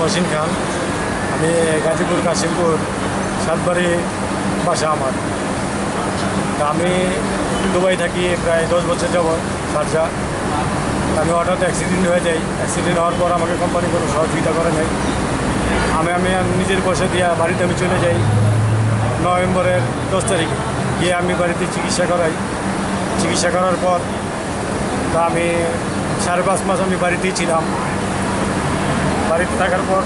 মহসিন খান। আমি গাজীপুর কাশিমপুর সাতবাড়ি বাসা আমার। তা আমি দুবাই থাকি প্রায় 10 বছর যাবৎ শারজা। আমি হঠাৎ অ্যাক্সিডেন্ট হয়ে যাই। অ্যাক্সিডেন্ট হওয়ার পর আমাকে কোম্পানি কোনো সহযোগিতা করে নাই। আমি নিজের পয়সা দিয়ে বাড়িতে আমি চলে যাই। নভেম্বরের 10 তারিখ গিয়ে আমি বাড়িতে চিকিৎসা করাই। চিকিৎসা করার পর তা আমি 5.5 মাস আমি বাড়িতেই ছিলাম। বাড়িতে থাকার পর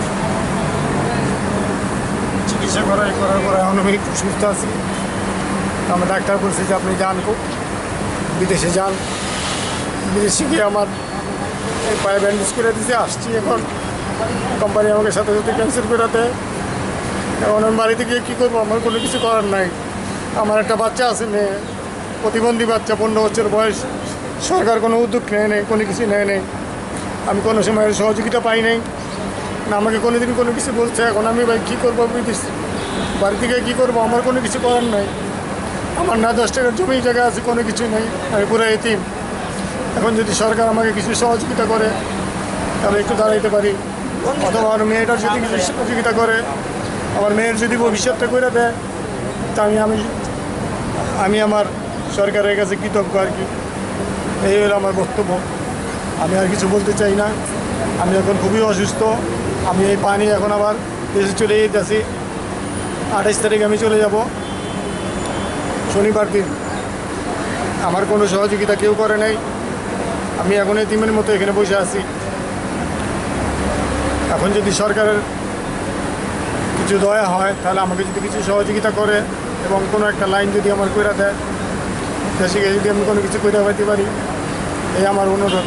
চিকিৎসা করার পর এখন আমি একটু সুস্থ আছি। আমার ডাক্তার বলছে যে আপনি যান, বিদেশে যান। বিদেশে গিয়ে আমার এই পায়ে ব্যান্ডেজ করে দিতে আসছি। এখন কোম্পানি আমাকে সাথে সাথে ক্যান্সেল করে দেয়। এখন আমি বাড়িতে গিয়ে কী করবো? আমার কোনো কিছু করার নাই। আমার একটা বাচ্চা আছে, মেয়ে, প্রতিবন্ধী বাচ্চা, 15 বছর বয়স। সরকার কোনো উদ্যোগ নেয় নেই, কোনো কিছু নেয় নেই। আমি কোনো সময় সহযোগিতা পাই নাই, না আমাকে কোনো দিন কোনো কিছু বলছে। এখন আমি ভাই কী করবো? বাড়ি থেকে কী করবো? আমার কোনো কিছু করার নাই। আমার না 10 টাকার জমি জায়গা আছে, কোনো কিছু নেই। আমি পুরো এতিম। এখন যদি সরকার আমাকে কিছু সহযোগিতা করে তাহলে একটু দাঁড়াইতে পারি, অথবা আমার মেয়েটার যদি কিছু সহযোগিতা করে, আমার মেয়ের যদি ভবিষ্যৎটা করে দেয়, তা আমি আমার সরকারের কাছে কৃতজ্ঞ আর কি। এই হলো আমার বক্তব্য। আমি আর কিছু বলতে চাই না। আমি এখন খুবই অসুস্থ। আমি এই পানি এখন আবার দেশে চলে যেতেছি। 28 তারিখ আমি চলে যাব, শনিবার দিন। আমার কোনো সহযোগিতা কেউ করে নাই। আমি এখন এতিমের মতো এখানে বসে আছি। এখন যদি সরকারের কিছু দয়া হয় তাহলে আমাকে যদি কিছু সহযোগিতা করে এবং কোনো একটা লাইন যদি আমার করে দেয়, দেশে গিয়ে যদি আমি কোনো কিছু করে পাইতে পারি, এই আমার অনুরোধ।